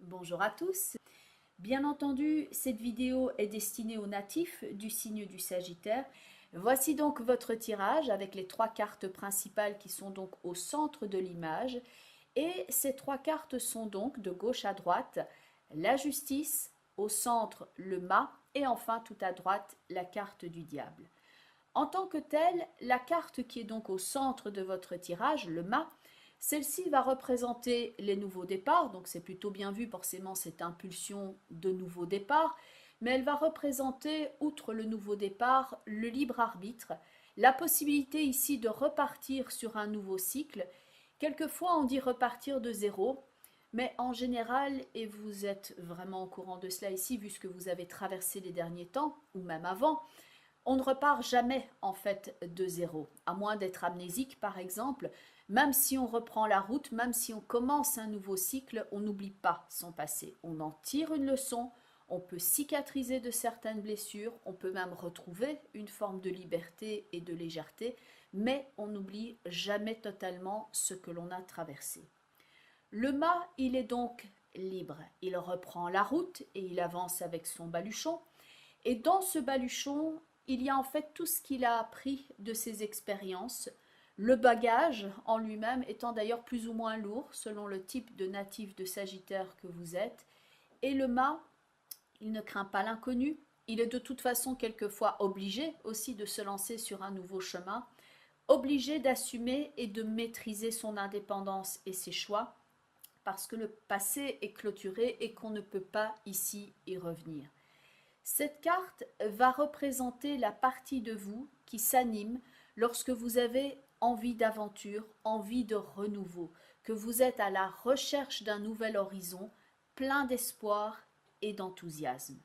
Bonjour à tous. Bien entendu, cette vidéo est destinée aux natifs du signe du Sagittaire. Voici donc votre tirage avec les trois cartes principales qui sont donc au centre de l'image. Et ces trois cartes sont donc de gauche à droite la justice, au centre le mât et enfin tout à droite la carte du diable. En tant que telle, la carte qui est donc au centre de votre tirage, le mât, celle-ci va représenter les nouveaux départs, donc c'est plutôt bien vu forcément cette impulsion de nouveau départ, mais elle va représenter, outre le nouveau départ, le libre arbitre, la possibilité ici de repartir sur un nouveau cycle. Quelquefois on dit repartir de zéro, mais en général, et vous êtes vraiment au courant de cela ici, vu ce que vous avez traversé les derniers temps, ou même avant, on ne repart jamais en fait de zéro, à moins d'être amnésique par exemple. Même si on reprend la route, même si on commence un nouveau cycle, on n'oublie pas son passé. On en tire une leçon, on peut cicatriser de certaines blessures, on peut même retrouver une forme de liberté et de légèreté, mais on n'oublie jamais totalement ce que l'on a traversé. Le mât, il est donc libre. Il reprend la route et il avance avec son baluchon. Et dans ce baluchon, il y a en fait tout ce qu'il a appris de ses expériences, le bagage en lui-même étant d'ailleurs plus ou moins lourd selon le type de natif de Sagittaire que vous êtes. Et le mât, il ne craint pas l'inconnu, il est de toute façon quelquefois obligé aussi de se lancer sur un nouveau chemin, obligé d'assumer et de maîtriser son indépendance et ses choix, parce que le passé est clôturé et qu'on ne peut pas ici y revenir. Cette carte va représenter la partie de vous qui s'anime lorsque vous avez envie d'aventure, envie de renouveau, que vous êtes à la recherche d'un nouvel horizon, plein d'espoir et d'enthousiasme.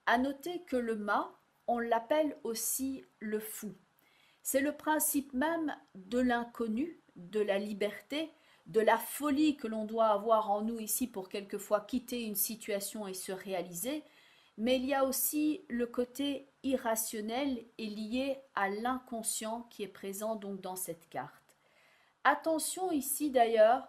À noter que le mât, on l'appelle aussi le fou. C'est le principe même de l'inconnu, de la liberté, de la folie que l'on doit avoir en nous ici pour quelquefois quitter une situation et se réaliser, mais il y a aussi le côté irrationnel et lié à l'inconscient qui est présent donc dans cette carte. Attention ici d'ailleurs,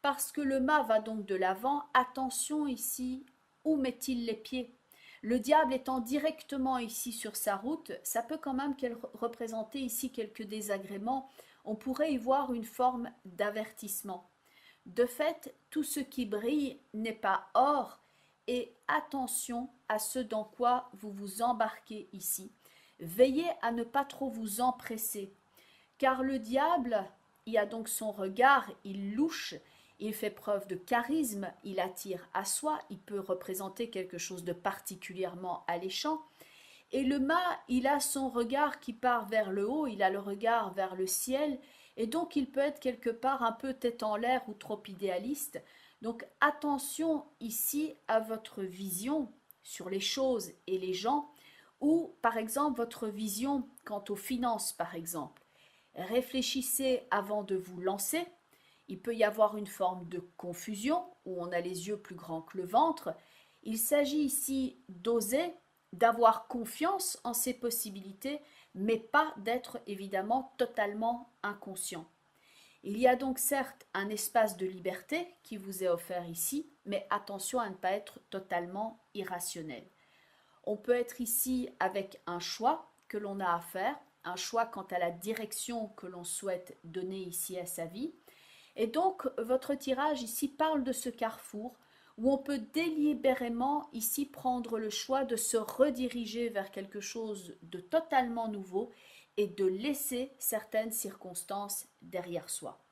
parce que le mât va donc de l'avant, attention ici, où met-il les pieds? Le diable étant directement ici sur sa route, ça peut quand même représenter ici quelques désagréments. On pourrait y voir une forme d'avertissement. De fait, tout ce qui brille n'est pas or, et attention à ce dans quoi vous vous embarquez ici. Veillez à ne pas trop vous empresser, car le diable, il a donc son regard, il louche, il fait preuve de charisme, il attire à soi, il peut représenter quelque chose de particulièrement alléchant. Et le mât, il a son regard qui part vers le haut, il a le regard vers le ciel, et donc il peut être quelque part un peu tête en l'air ou trop idéaliste. Donc attention ici à votre vision sur les choses et les gens, ou par exemple votre vision quant aux finances par exemple. Réfléchissez avant de vous lancer. Il peut y avoir une forme de confusion où on a les yeux plus grands que le ventre. Il s'agit ici d'oser, d'avoir confiance en ses possibilités, mais pas d'être évidemment totalement inconscient. Il y a donc certes un espace de liberté qui vous est offert ici, mais attention à ne pas être totalement irrationnel. On peut être ici avec un choix que l'on a à faire, un choix quant à la direction que l'on souhaite donner ici à sa vie. Et donc, votre tirage ici parle de ce carrefour où on peut délibérément ici prendre le choix de se rediriger vers quelque chose de totalement nouveau et de laisser certaines circonstances derrière soi.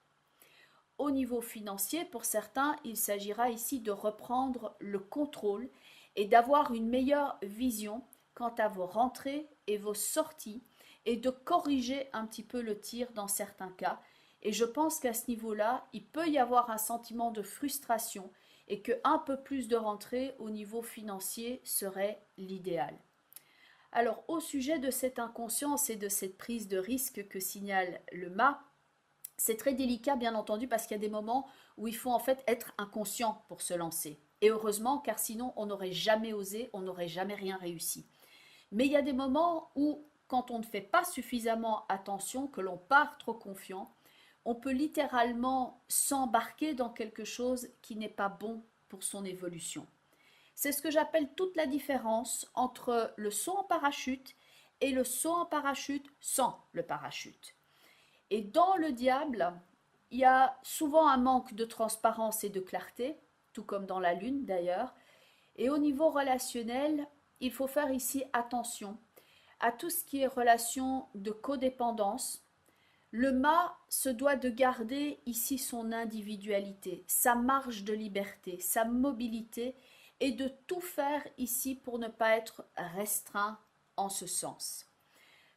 Au niveau financier, pour certains, il s'agira ici de reprendre le contrôle et d'avoir une meilleure vision quant à vos rentrées et vos sorties et de corriger un petit peu le tir dans certains cas. Et je pense qu'à ce niveau-là, il peut y avoir un sentiment de frustration et qu'un peu plus de rentrée au niveau financier serait l'idéal. Alors, au sujet de cette inconscience et de cette prise de risque que signale le mât, c'est très délicat, bien entendu, parce qu'il y a des moments où il faut en fait être inconscient pour se lancer. Et heureusement, car sinon, on n'aurait jamais osé, on n'aurait jamais rien réussi. Mais il y a des moments où, quand on ne fait pas suffisamment attention, que l'on part trop confiant, on peut littéralement s'embarquer dans quelque chose qui n'est pas bon pour son évolution. C'est ce que j'appelle toute la différence entre le saut en parachute et le saut en parachute sans le parachute. Et dans le diable, il y a souvent un manque de transparence et de clarté, tout comme dans la lune d'ailleurs. Et au niveau relationnel, il faut faire ici attention à tout ce qui est relation de codépendance. Le mât se doit de garder ici son individualité, sa marge de liberté, sa mobilité et de tout faire ici pour ne pas être restreint en ce sens.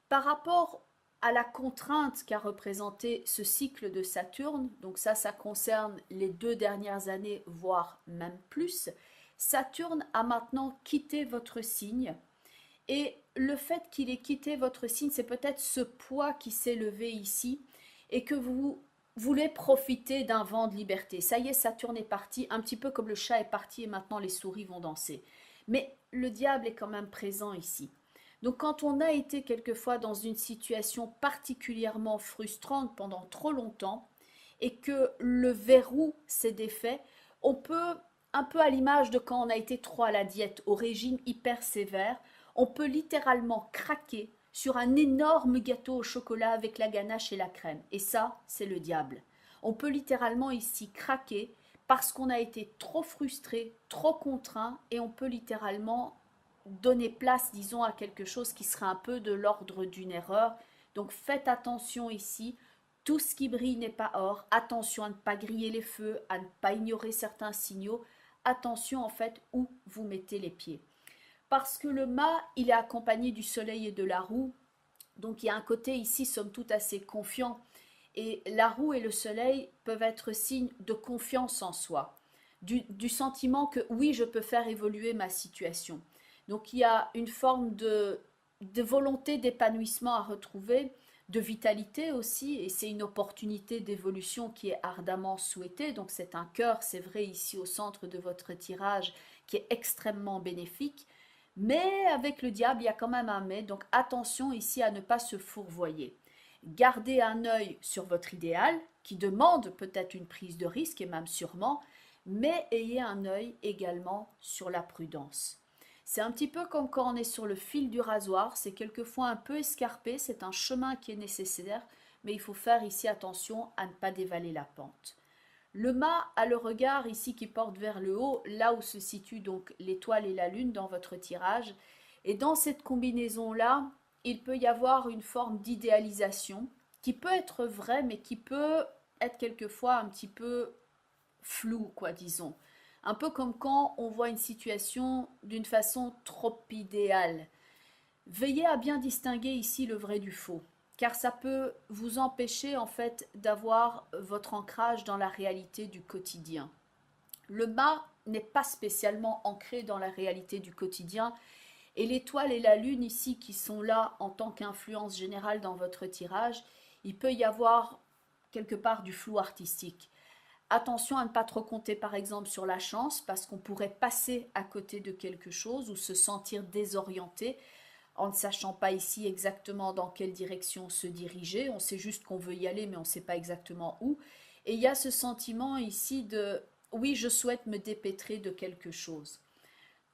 Par rapport à la contrainte qu'a représenté ce cycle de Saturne, donc ça concerne les 2 dernières années, voire même plus, Saturne a maintenant quitté votre signe. Et le fait qu'il ait quitté votre signe, c'est peut-être ce poids qui s'est levé ici et que vous voulez profiter d'un vent de liberté. Ça y est, Saturne est parti, un petit peu comme le chat est parti et maintenant les souris vont danser. Mais le diable est quand même présent ici. Donc quand on a été quelquefois dans une situation particulièrement frustrante pendant trop longtemps et que le verrou s'est défait, on peut, un peu à l'image de quand on a été trop à la diète, au régime hyper sévère, on peut littéralement craquer sur un énorme gâteau au chocolat avec la ganache et la crème. Et ça, c'est le diable. On peut littéralement ici craquer parce qu'on a été trop frustré, trop contraint, et on peut littéralement donner place, disons, à quelque chose qui serait un peu de l'ordre d'une erreur. Donc faites attention ici. Tout ce qui brille n'est pas or. Attention à ne pas griller les feux, à ne pas ignorer certains signaux. Attention en fait où vous mettez les pieds. Parce que le mât, il est accompagné du soleil et de la roue. Donc il y a un côté ici, somme toute, assez confiant. Et la roue et le soleil peuvent être signes de confiance en soi. Du sentiment que oui, je peux faire évoluer ma situation. Donc il y a une forme de volonté d'épanouissement à retrouver, de vitalité aussi, et c'est une opportunité d'évolution qui est ardemment souhaitée. Donc c'est un cœur, c'est vrai, ici au centre de votre tirage, qui est extrêmement bénéfique. Mais avec le diable, il y a quand même un mais, donc attention ici à ne pas se fourvoyer. Gardez un œil sur votre idéal, qui demande peut-être une prise de risque, et même sûrement, mais ayez un œil également sur la prudence. C'est un petit peu comme quand on est sur le fil du rasoir, c'est quelquefois un peu escarpé, c'est un chemin qui est nécessaire, mais il faut faire ici attention à ne pas dévaler la pente. Le mât a le regard ici qui porte vers le haut, là où se situent donc l'étoile et la lune dans votre tirage. Et dans cette combinaison-là, il peut y avoir une forme d'idéalisation qui peut être vraie, mais qui peut être quelquefois un petit peu floue, quoi, disons. Un peu comme quand on voit une situation d'une façon trop idéale. Veillez à bien distinguer ici le vrai du faux, car ça peut vous empêcher en fait d'avoir votre ancrage dans la réalité du quotidien. Le mât n'est pas spécialement ancré dans la réalité du quotidien, et l'étoile et la lune ici qui sont là en tant qu'influence générale dans votre tirage, il peut y avoir quelque part du flou artistique. Attention à ne pas trop compter par exemple sur la chance parce qu'on pourrait passer à côté de quelque chose ou se sentir désorienté en ne sachant pas ici exactement dans quelle direction se diriger. On sait juste qu'on veut y aller mais on ne sait pas exactement où. Et il y a ce sentiment ici de oui, je souhaite me dépêtrer de quelque chose.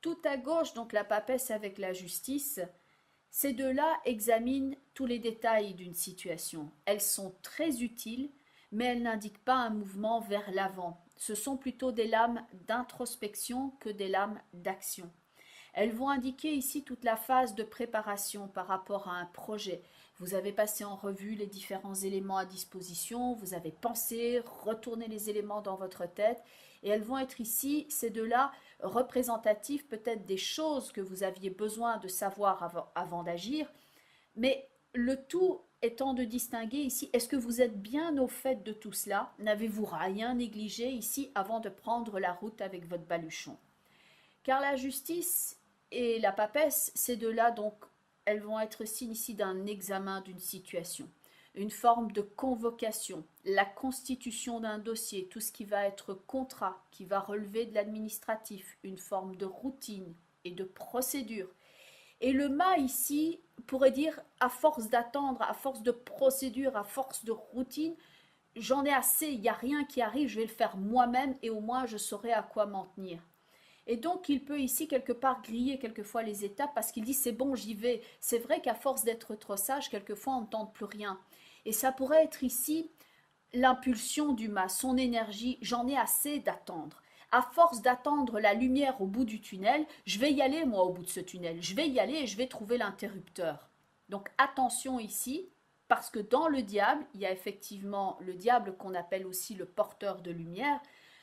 Tout à gauche, donc la papesse avec la justice, ces deux-là examinent tous les détails d'une situation. Elles sont très utiles, mais elles n'indiquent pas un mouvement vers l'avant. Ce sont plutôt des lames d'introspection que des lames d'action. Elles vont indiquer ici toute la phase de préparation par rapport à un projet. Vous avez passé en revue les différents éléments à disposition, vous avez pensé, retourné les éléments dans votre tête, et elles vont être ici, ces deux-là, représentatifs peut-être des choses que vous aviez besoin de savoir avant d'agir, mais le tout étant de distinguer ici, est-ce que vous êtes bien au fait de tout cela? N'avez-vous rien négligé ici avant de prendre la route avec votre baluchon? Car la justice et la papesse, ces deux-là, donc, elles vont être signes ici d'un examen d'une situation, une forme de convocation, la constitution d'un dossier, tout ce qui va être contrat, qui va relever de l'administratif, une forme de routine et de procédure. Et le mât ici pourrait dire, à force d'attendre, à force de procédure, à force de routine, j'en ai assez, il n'y a rien qui arrive, je vais le faire moi-même et au moins je saurai à quoi m'en tenir. Et donc, il peut ici, quelque part, griller quelquefois les étapes parce qu'il dit c'est bon, j'y vais. C'est vrai qu'à force d'être trop sage, quelquefois, on ne tente plus rien. Et ça pourrait être ici l'impulsion du mât, son énergie. J'en ai assez d'attendre. À force d'attendre la lumière au bout du tunnel, je vais y aller, moi, au bout de ce tunnel. Je vais y aller et je vais trouver l'interrupteur. Donc, attention ici, parce que dans le diable, il y a effectivement le diable qu'on appelle aussi le porteur de lumière.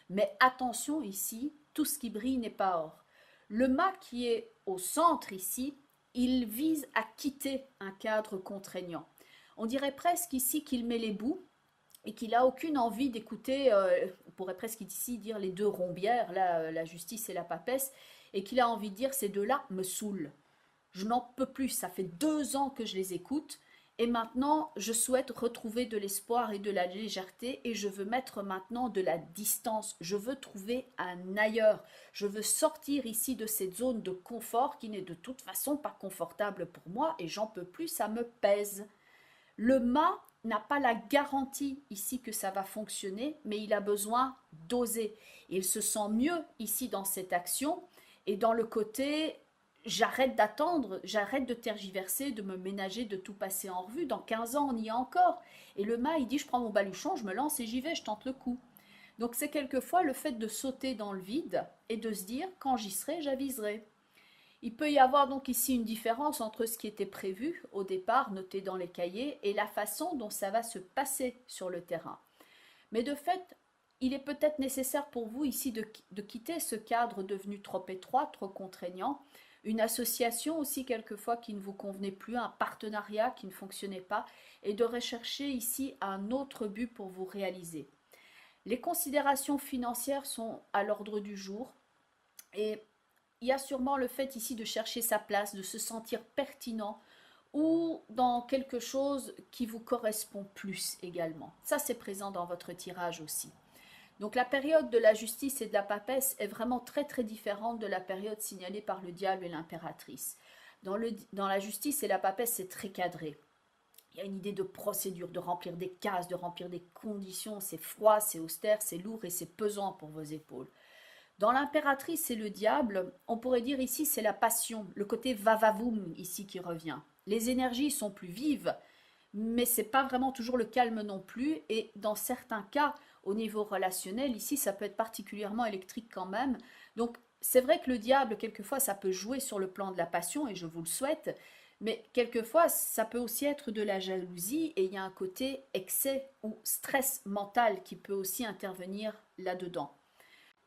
Mais attention ici, tout ce qui brille n'est pas or. Le mât qui est au centre ici, il vise à quitter un cadre contraignant. On dirait presque ici qu'il met les bouts et qu'il n'a aucune envie d'écouter, on pourrait presque ici dire les deux rombières, là, la justice et la papesse, et qu'il a envie de dire ces deux-là me saoulent. Je n'en peux plus, ça fait 2 ans que je les écoute, et maintenant je souhaite retrouver de l'espoir et de la légèreté, et je veux mettre maintenant de la distance, je veux trouver un ailleurs, je veux sortir ici de cette zone de confort qui n'est de toute façon pas confortable pour moi, et j'en peux plus, ça me pèse. Le mât n'a pas la garantie ici que ça va fonctionner, mais il a besoin d'oser. Il se sent mieux ici dans cette action, et dans le côté j'arrête d'attendre, j'arrête de tergiverser, de me ménager, de tout passer en revue. Dans 15 ans, on y est encore. Et le mât, il dit, je prends mon baluchon, je me lance et j'y vais, je tente le coup. Donc c'est quelquefois le fait de sauter dans le vide et de se dire, quand j'y serai, j'aviserai. Il peut y avoir donc ici une différence entre ce qui était prévu au départ, noté dans les cahiers, et la façon dont ça va se passer sur le terrain. Mais de fait, il est peut-être nécessaire pour vous ici de quitter ce cadre devenu trop étroit, trop contraignant, une association aussi quelquefois qui ne vous convenait plus, un partenariat qui ne fonctionnait pas, et de rechercher ici un autre but pour vous réaliser. Les considérations financières sont à l'ordre du jour, et il y a sûrement le fait ici de chercher sa place, de se sentir pertinent, ou dans quelque chose qui vous correspond plus également. Ça, c'est présent dans votre tirage aussi. Donc la période de la justice et de la papesse est vraiment très très différente de la période signalée par le diable et l'impératrice. Dans la justice et la papesse, c'est très cadré. Il y a une idée de procédure, de remplir des cases, de remplir des conditions. C'est froid, c'est austère, c'est lourd et c'est pesant pour vos épaules. Dans l'impératrice et le diable, on pourrait dire ici c'est la passion, le côté va-va-voum ici qui revient. Les énergies sont plus vives, mais c'est pas vraiment toujours le calme non plus. Et dans certains cas, au niveau relationnel, ici, ça peut être particulièrement électrique quand même. Donc, c'est vrai que le diable, quelquefois, ça peut jouer sur le plan de la passion, et je vous le souhaite, mais quelquefois, ça peut aussi être de la jalousie, et il y a un côté excès ou stress mental qui peut aussi intervenir là-dedans.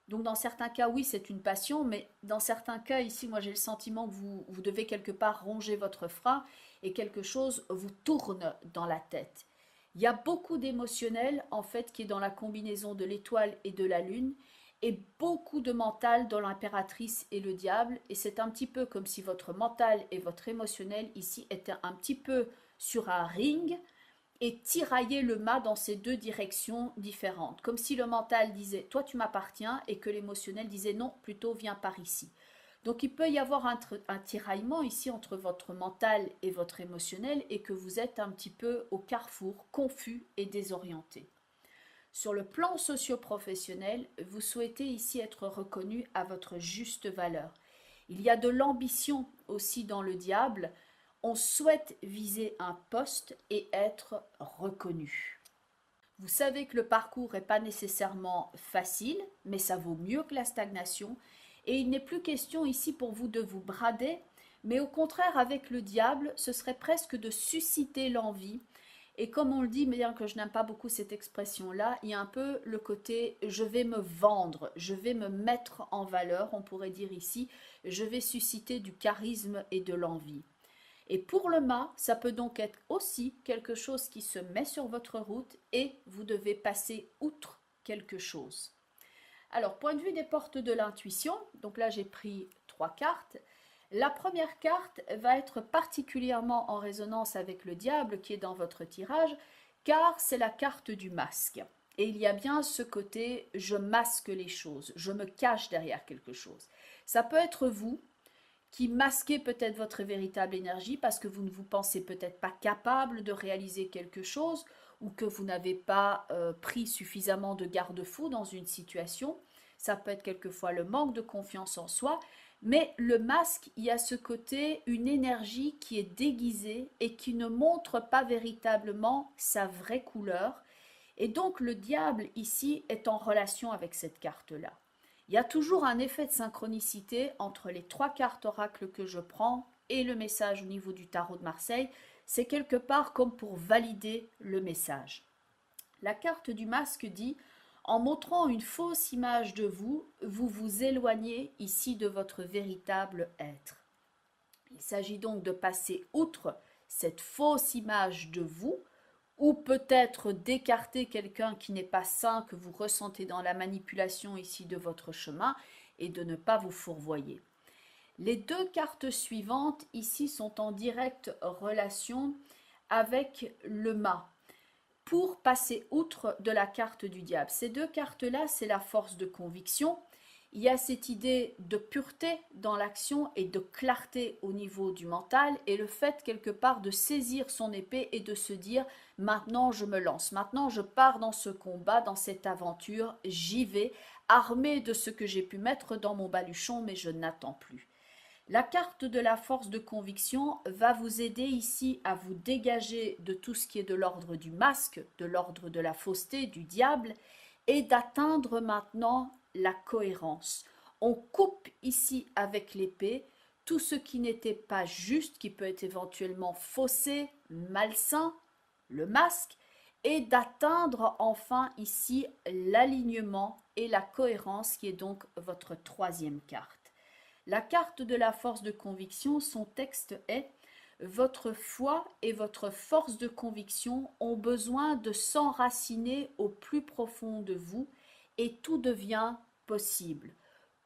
Donc dans certains cas, oui, c'est une passion, mais dans certains cas, ici, moi j'ai le sentiment que vous devez quelque part ronger votre frein et quelque chose vous tourne dans la tête. Il y a beaucoup d'émotionnel, en fait, qui est dans la combinaison de l'étoile et de la lune, et beaucoup de mental dans l'impératrice et le diable, et c'est un petit peu comme si votre mental et votre émotionnel ici étaient un petit peu sur un ring, et tirailler le mât dans ces deux directions différentes. Comme si le mental disait « toi tu m'appartiens » et que l'émotionnel disait « non, plutôt viens par ici ». Donc il peut y avoir un tiraillement ici entre votre mental et votre émotionnel et que vous êtes un petit peu au carrefour, confus et désorienté. Sur le plan socio-professionnel, vous souhaitez ici être reconnu à votre juste valeur. Il y a de l'ambition aussi dans le diable. On souhaite viser un poste et être reconnu. Vous savez que le parcours n'est pas nécessairement facile, mais ça vaut mieux que la stagnation. Et il n'est plus question ici pour vous de vous brader, mais au contraire avec le diable, ce serait presque de susciter l'envie. Et comme on le dit, bien que je n'aime pas beaucoup cette expression-là, il y a un peu le côté je vais me vendre, je vais me mettre en valeur, on pourrait dire ici, je vais susciter du charisme et de l'envie. Et pour le mât, ça peut donc être aussi quelque chose qui se met sur votre route et vous devez passer outre quelque chose. Alors, point de vue des portes de l'intuition, donc là j'ai pris 3 cartes. La première carte va être particulièrement en résonance avec le diable qui est dans votre tirage, car c'est la carte du masque. Et il y a bien ce côté, je masque les choses, je me cache derrière quelque chose. Ça peut être vous, qui masquez peut-être votre véritable énergie parce que vous ne vous pensez peut-être pas capable de réaliser quelque chose, ou que vous n'avez pas pris suffisamment de garde-fous dans une situation. Ça peut être quelquefois le manque de confiance en soi, mais le masque, il y a ce côté, une énergie qui est déguisée et qui ne montre pas véritablement sa vraie couleur. Et donc le diable ici est en relation avec cette carte-là. Il y a toujours un effet de synchronicité entre les 3 cartes oracles que je prends et le message au niveau du tarot de Marseille. C'est quelque part comme pour valider le message. La carte du masque dit: en montrant une fausse image de vous, vous vous éloignez ici de votre véritable être. Il s'agit donc de passer outre cette fausse image de vous, ou peut-être d'écarter quelqu'un qui n'est pas sain, que vous ressentez dans la manipulation ici de votre chemin, et de ne pas vous fourvoyer. Les 2 cartes suivantes ici sont en directe relation avec le mât, pour passer outre de la carte du diable. Ces 2 cartes-là, c'est la force de conviction. Il y a cette idée de pureté dans l'action et de clarté au niveau du mental, et le fait quelque part de saisir son épée et de se dire: maintenant je me lance, maintenant je pars dans ce combat, dans cette aventure, j'y vais, armé de ce que j'ai pu mettre dans mon baluchon, mais je n'attends plus. La carte de la force de conviction va vous aider ici à vous dégager de tout ce qui est de l'ordre du masque, de l'ordre de la fausseté, du diable, et d'atteindre maintenant la cohérence. On coupe ici avec l'épée tout ce qui n'était pas juste, qui peut être éventuellement faussé, malsain, le masque, et d'atteindre enfin ici l'alignement et la cohérence, qui est donc votre 3e carte. La carte de la force de conviction, son texte est: votre foi et votre force de conviction ont besoin de s'enraciner au plus profond de vous, et tout devient possible.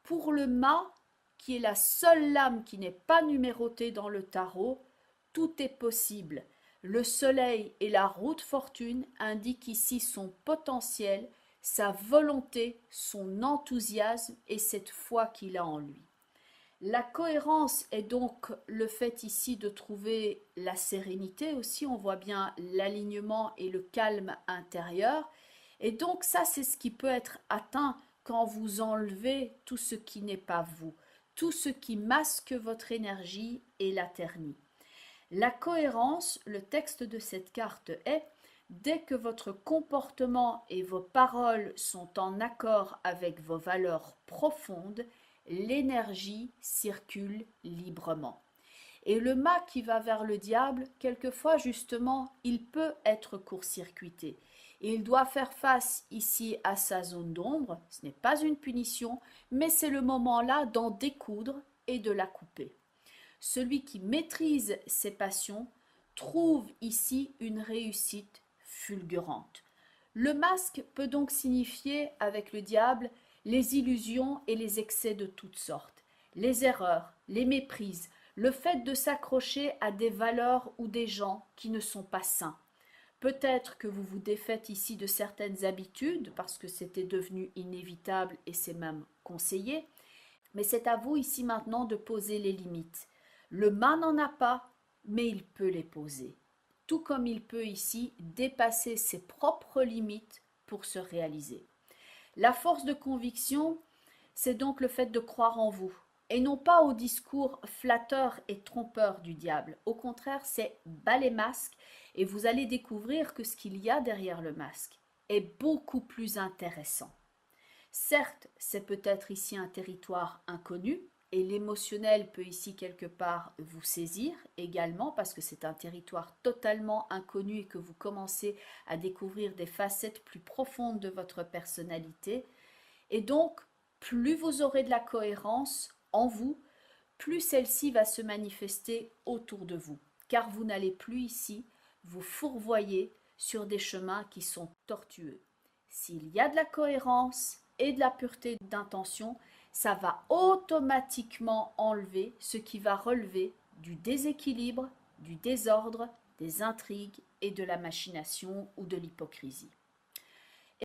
Pour le mât, qui est la seule lame qui n'est pas numérotée dans le tarot, tout est possible. Le soleil et la roue de fortune indiquent ici son potentiel, sa volonté, son enthousiasme et cette foi qu'il a en lui. La cohérence est donc le fait ici de trouver la sérénité aussi, on voit bien l'alignement et le calme intérieur. Et donc ça, c'est ce qui peut être atteint quand vous enlevez tout ce qui n'est pas vous, tout ce qui masque votre énergie et la ternit. La cohérence, le texte de cette carte est: dès que votre comportement et vos paroles sont en accord avec vos valeurs profondes, l'énergie circule librement. Et le mât qui va vers le diable, quelquefois justement, il peut être court-circuité. Et il doit faire face ici à sa zone d'ombre. Ce n'est pas une punition, mais c'est le moment là d'en découdre et de la couper. Celui qui maîtrise ses passions trouve ici une réussite fulgurante. Le masque peut donc signifier avec le diable les illusions et les excès de toutes sortes, les erreurs, les méprises, le fait de s'accrocher à des valeurs ou des gens qui ne sont pas sains. Peut-être que vous vous défaites ici de certaines habitudes parce que c'était devenu inévitable et c'est même conseillé, mais c'est à vous ici maintenant de poser les limites. Le mât n'en a pas, mais il peut les poser, tout comme il peut ici dépasser ses propres limites pour se réaliser. La force de conviction, c'est donc le fait de croire en vous, et non pas au discours flatteur et trompeur du diable. Au contraire, c'est bas les masques, et vous allez découvrir que ce qu'il y a derrière le masque est beaucoup plus intéressant. Certes, c'est peut-être ici un territoire inconnu, et l'émotionnel peut ici quelque part vous saisir également, parce que c'est un territoire totalement inconnu et que vous commencez à découvrir des facettes plus profondes de votre personnalité. Et donc, plus vous aurez de la cohérence en vous, plus celle-ci va se manifester autour de vous, car vous n'allez plus ici vous fourvoyer sur des chemins qui sont tortueux. S'il y a de la cohérence et de la pureté d'intention, ça va automatiquement enlever ce qui va relever du déséquilibre, du désordre, des intrigues et de la machination ou de l'hypocrisie.